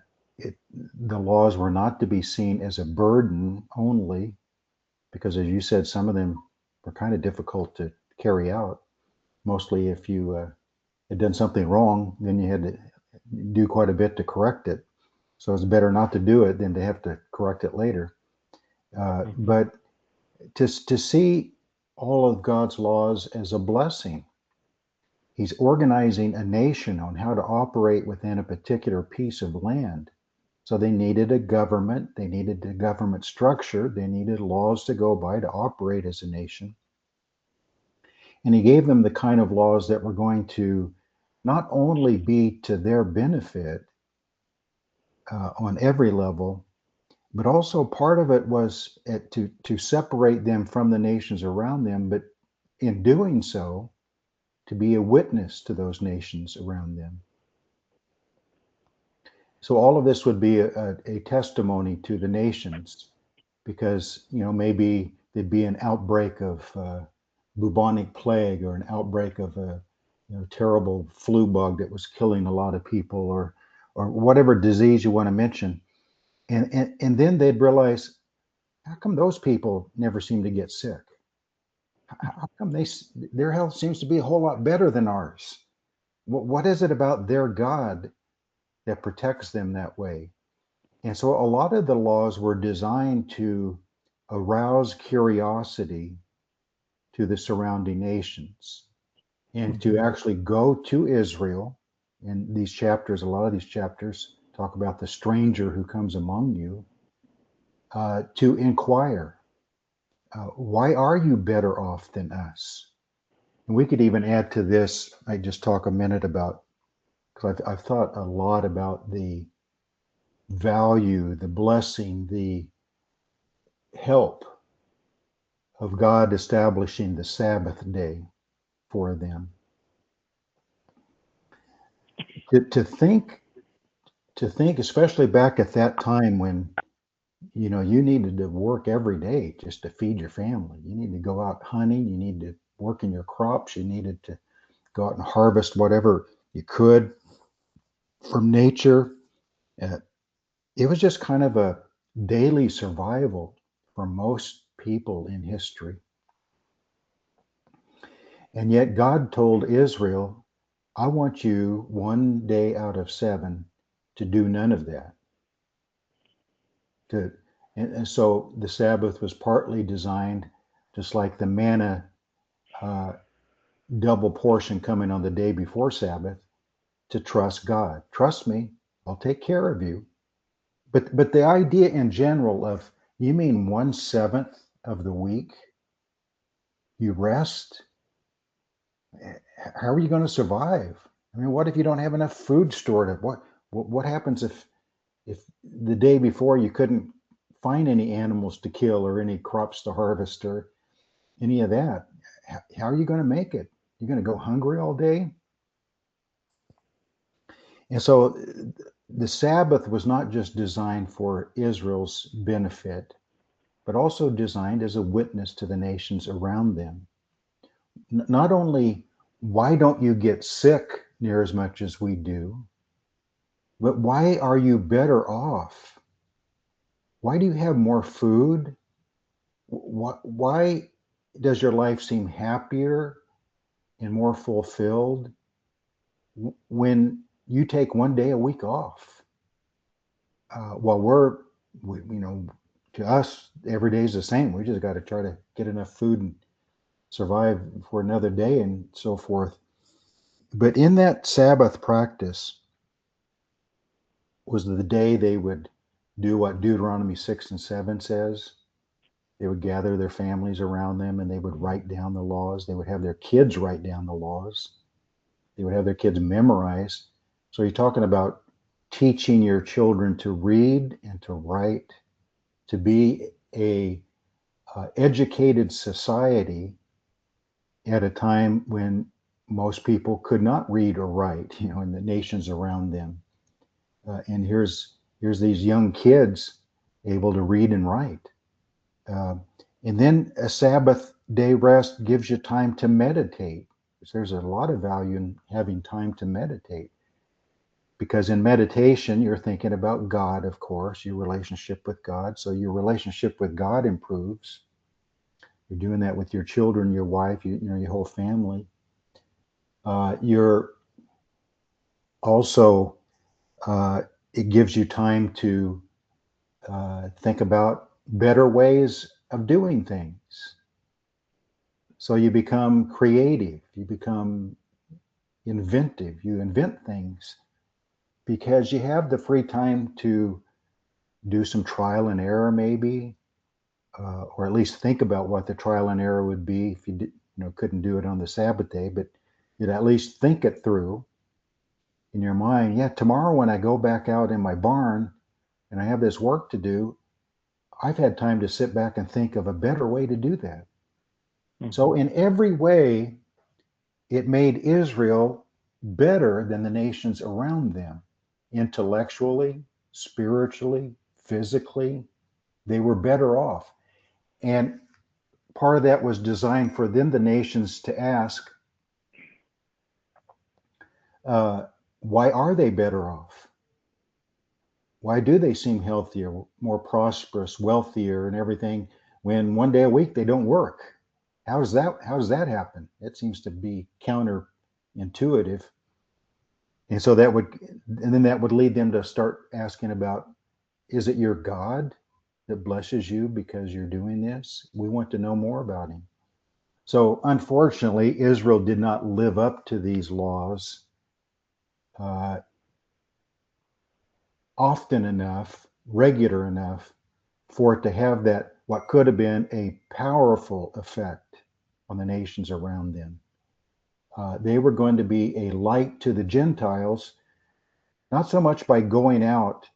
the laws were not to be seen as a burden only, because as you said, some of them were kind of difficult to carry out. Mostly if you had done something wrong, then you had to do quite a bit to correct it. So it's better not to do it than to have to correct it later. But to see all of God's laws as a blessing. He's organizing a nation on how to operate within a particular piece of land. So they needed a government, they needed a government structure, they needed laws to go by to operate as a nation. And he gave them the kind of laws that were going to not only be to their benefit on every level, but also part of it was to separate them from the nations around them, but in doing so, to be a witness to those nations around them. So all of this would be a testimony to the nations, because maybe there'd be an outbreak of bubonic plague, or an outbreak of a terrible flu bug that was killing a lot of people, or whatever disease you want to mention, and then they'd realize, how come those people never seem to get sick? How come their health seems to be a whole lot better than ours? What is it about their God that protects them that way? And so a lot of the laws were designed to arouse curiosity to the surrounding nations, and to actually go to Israel. And these chapters, a lot of these chapters talk about the stranger who comes among you, to inquire, why are you better off than us? And we could even add to this, I just talk a minute about, because I've thought a lot about the value, the blessing, the help of God establishing the Sabbath day for them. To think, especially back at that time when you needed to work every day just to feed your family. You need to go out hunting. You need to work in your crops. You needed to go out and harvest whatever you could from nature. Uh, it was just kind of a daily survival for most people in history. And yet God told Israel, I want you one day out of 7 to do none of that. And so the Sabbath was partly designed, just like the manna double portion coming on the day before Sabbath, to trust God. Trust me, I'll take care of you. But the idea in general of, you mean 1/7 of the week you rest? How are you going to survive? I mean, what if you don't have enough food stored up? What happens if the day before you couldn't find any animals to kill, or any crops to harvest, or any of that? How are you going to make it? You're going to go hungry all day? And so the Sabbath was not just designed for Israel's benefit, but also designed as a witness to the nations around them. Not only, why don't you get sick near as much as we do, but why are you better off? Why do you have more food? Why does your life seem happier and more fulfilled when you take one day a week off? While to us, every day is the same. We just got to try to get enough food and survive for another day and so forth. But in that Sabbath practice was the day they would do what Deuteronomy 6 and 7 says. They would gather their families around them, and they would write down the laws. They would have their kids write down the laws. They would have their kids memorize. So you're talking about teaching your children to read and to write, to be a educated society at a time when most people could not read or write, in the nations around them. And here's these young kids able to read and write. And then a Sabbath day rest gives you time to meditate. There's a lot of value in having time to meditate, because in meditation, you're thinking about God, of course, your relationship with God. So your relationship with God improves. You're doing that with your children, your wife, your whole family. You're also, it gives you time to think about better ways of doing things. So you become creative, you become inventive, you invent things because you have the free time to do some trial and error, maybe, or at least think about what the trial and error would be if you couldn't do it on the Sabbath day, but you'd at least think it through in your mind. Yeah, tomorrow when I go back out in my barn and I have this work to do, I've had time to sit back and think of a better way to do that. Mm-hmm. So in every way, it made Israel better than the nations around them. Intellectually, spiritually, physically, they were better off. And part of that was designed for then the nations to ask, why are they better off? Why do they seem healthier, more prosperous, wealthier, and everything when one day a week they don't work? How does that happen? It seems to be counterintuitive. And so that would lead them to start asking about, is it your God that blesses you because you're doing this? We want to know more about him. So unfortunately, Israel did not live up to these laws uh, often enough, regular enough for it to have that, what could have been a powerful effect on the nations around them. They were going to be a light to the Gentiles, not so much by going out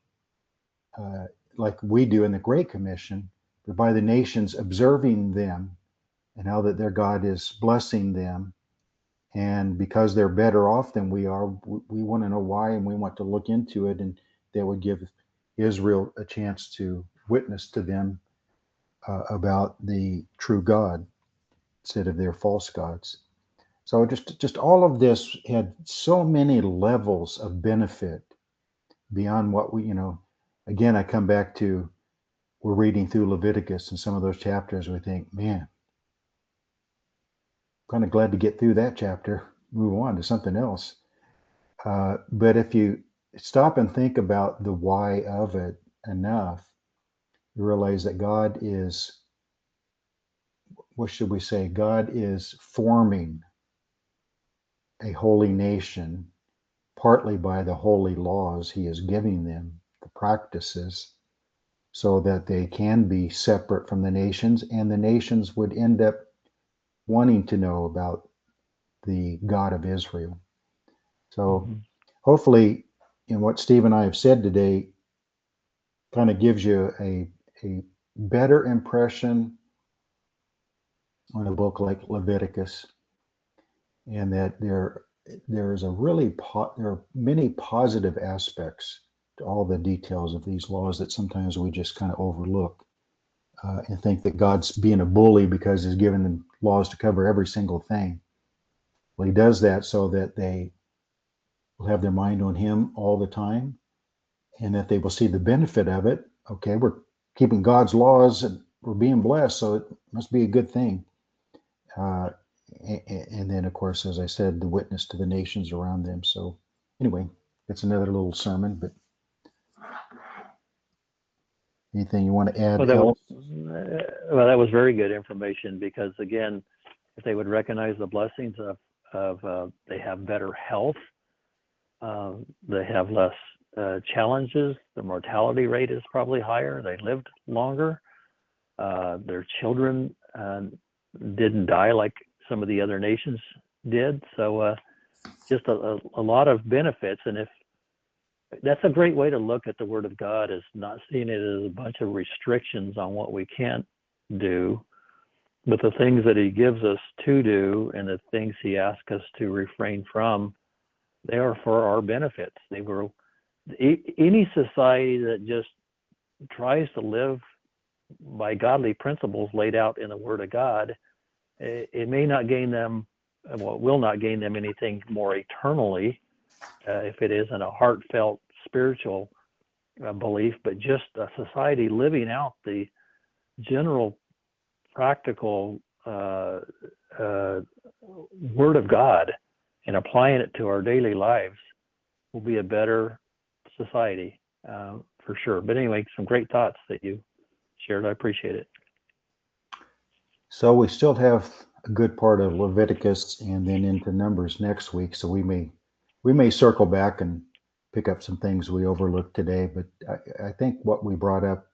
uh, like we do in the Great Commission, but by the nations observing them and how that their God is blessing them. And because they're better off than we are, we want to know why, and we want to look into it. And that would give Israel a chance to witness to them about the true God instead of their false gods. So just all of this had so many levels of benefit beyond what again, I come back to, we're reading through Leviticus and some of those chapters, we think, man, kind of glad to get through that chapter, move on to something else. But if you stop and think about the why of it enough, you realize that God is, what should we say? God is forming a holy nation, partly by the holy laws he is giving them, the practices, so that they can be separate from the nations, and the nations would end up wanting to know about the God of Israel. So hopefully, in what Steve and I have said today, kind of gives you a better impression on a book like Leviticus, and that there is a really there are many positive aspects to all the details of these laws that sometimes we just kind of overlook and think that God's being a bully because he's given them laws to cover every single thing. Well, he does that so that they will have their mind on him all the time, and that they will see the benefit of it. Okay, we're keeping God's laws and we're being blessed, so it must be a good thing. And then, of course, as I said, the witness to the nations around them. So anyway, that's another little sermon, but anything you want to add else? That was very good information, because again, if they would recognize the blessings of they have better health, they have less challenges, the mortality rate is probably higher, they lived longer, their children didn't die like some of the other nations did. So just a lot of benefits. And if that's a great way to look at the Word of God, is not seeing it as a bunch of restrictions on what we can't do, but the things that he gives us to do and the things he asks us to refrain from, they are for our benefits. They were any society that just tries to live by godly principles laid out in the Word of God, it may not gain them, well, it will not gain them anything more eternally if it isn't a heartfelt spiritual belief, but just a society living out the general practical Word of God and applying it to our daily lives will be a better society for sure. But anyway, some great thoughts that you shared. I appreciate it. So we still have a good part of Leviticus and then into Numbers next week. So we may circle back and pick up some things we overlooked today. But I think what we brought up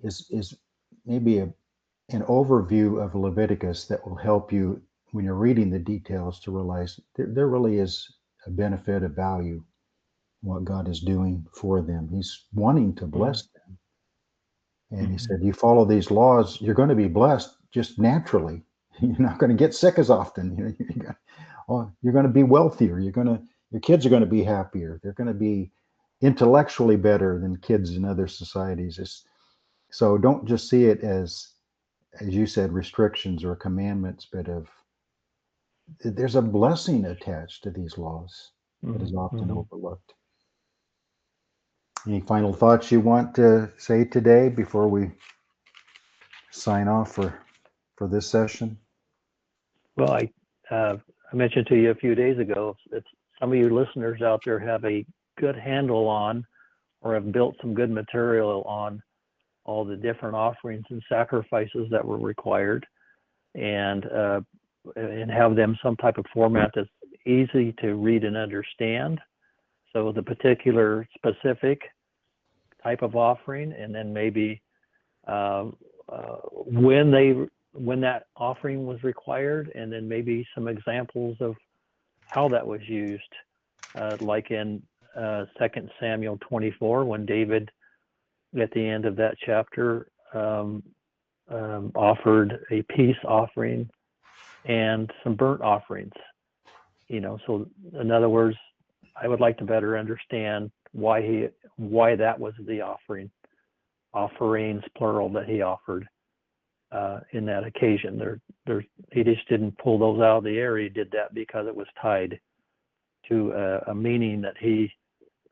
is maybe an overview of Leviticus that will help you when you're reading the details to realize there really is a benefit, a value, what God is doing for them. He's wanting to bless them. And he said, you follow these laws, you're going to be blessed just naturally. You're not going to get sick as often. You're going to be wealthier. Your kids are going to be happier. They're going to be intellectually better than kids in other societies. So don't just see it as you said, restrictions or commandments, but there's a blessing attached to these laws that is often overlooked. Any final thoughts you want to say today before we sign off for this session? Well, I mentioned to you a few days ago, if some of you listeners out there have a good handle on or have built some good material on all the different offerings and sacrifices that were required, and have them some type of format that's easy to read and understand. So the particular specific type of offering, and then maybe when that offering was required, and then maybe some examples of how that was used, like in 2 Samuel 24, when David, at the end of that chapter, offered a peace offering and some burnt offerings. So in other words, I would like to better understand why that was the offerings plural that he offered in that occasion. He just didn't pull those out of the air. He did that because it was tied to a meaning that he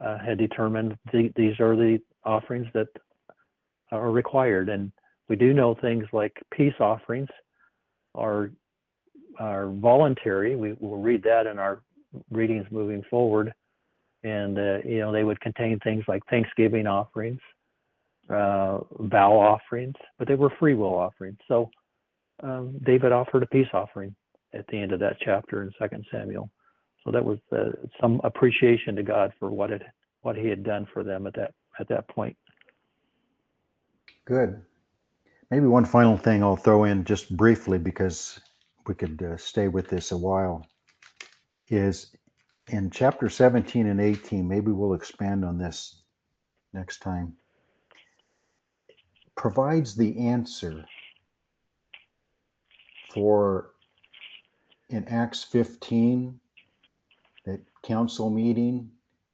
had determined. These are the offerings that are required, and we do know things like peace offerings are voluntary. We will read that in our readings moving forward, and they would contain things like thanksgiving offerings, vow offerings, but they were free will offerings. So David offered a peace offering at the end of that chapter in 2 Samuel. So that was some appreciation to God for what he had done for them at that point. Good. Maybe one final thing I'll throw in just briefly, because we could stay with this a while, is in chapter 17 and 18, maybe we'll expand on this next time, provides the answer for, in Acts 15, that council meeting,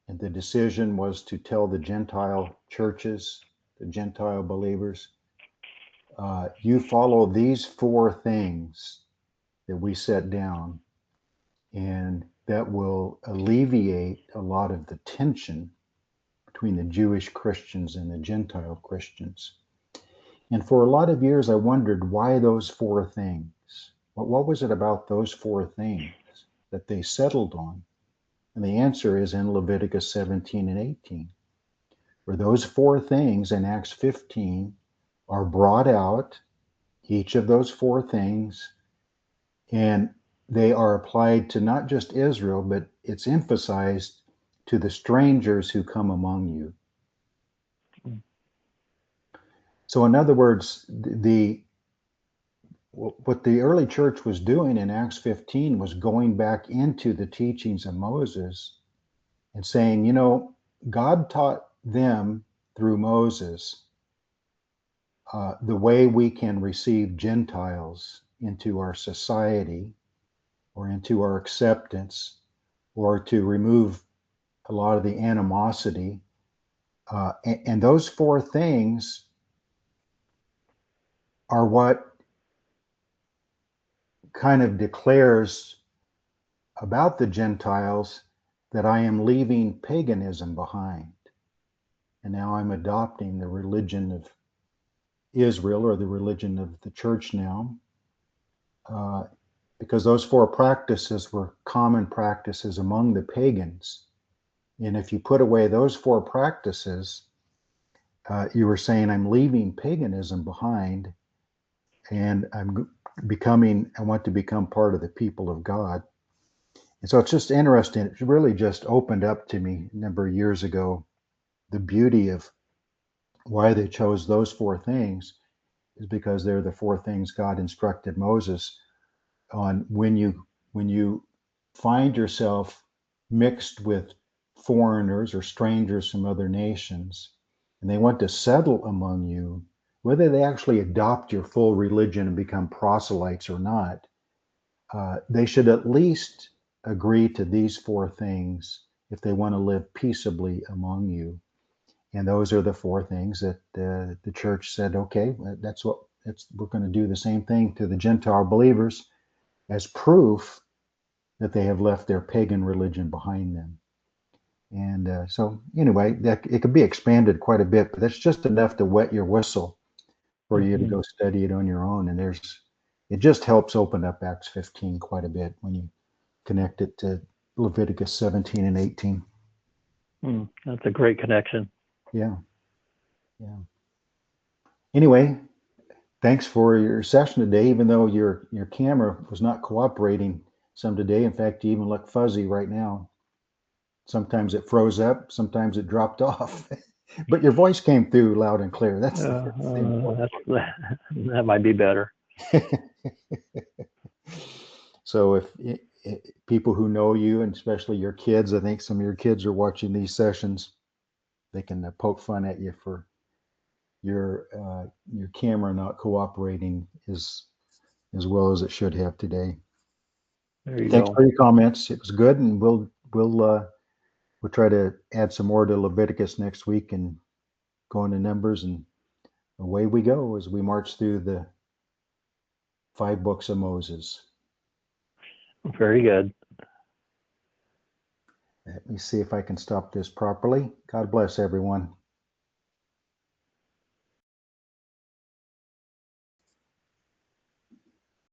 and the decision was to tell the Gentile churches, the Gentile believers, you follow these 4 things that we set down, and that will alleviate a lot of the tension between the Jewish Christians and the Gentile Christians. And for a lot of years, I wondered why those 4 things. What was it about those 4 things that they settled on? And the answer is in Leviticus 17 and 18, where those 4 things in Acts 15 are brought out, each of those 4 things, and they are applied to not just Israel, but it's emphasized to the strangers who come among you. So in other words, what the early church was doing in Acts 15 was going back into the teachings of Moses and saying, God taught them through Moses the way we can receive Gentiles into our society or into our acceptance, or to remove a lot of the animosity. And those 4 things are what kind of declares about the Gentiles that I am leaving paganism behind. And now I'm adopting the religion of Israel, or the religion of the church now, because those 4 practices were common practices among the pagans. And if you put away those 4 practices, you were saying, I'm leaving paganism behind, and I want to become part of the people of God. And so it's just interesting. It really just opened up to me a number of years ago, the beauty of why they chose those 4 things is because they're the 4 things God instructed Moses on when you find yourself mixed with foreigners or strangers from other nations, and they want to settle among you, whether they actually adopt your full religion and become proselytes or not, they should at least agree to these four things if they want to live peaceably among you. And those are the four things that the church said, okay, we're going to do the same thing to the Gentile believers as proof that they have left their pagan religion behind them. And so anyway, that it could be expanded quite a bit, but that's just enough to wet your whistle for you to Mhm. go study it on your own. And it just helps open up Acts 15 quite a bit when you connect it to Leviticus 17 and 18. That's a great connection. Yeah. Yeah. Anyway, thanks for your session today, even though your camera was not cooperating some today. In fact, you even look fuzzy right now. Sometimes it froze up, sometimes it dropped off. But your voice came through loud and clear. That's the important That might be better. part. So if people who know you, and especially your kids, I think some of your kids are watching these sessions, they can poke fun at you for your camera not cooperating as well as it should have today. There you Thanks go. for your comments. It was good, and we'll try to add some more to Leviticus next week and go into Numbers, and away we go as we march through the 5 books of Moses. Very good. Let me see if I can stop this properly. God bless everyone.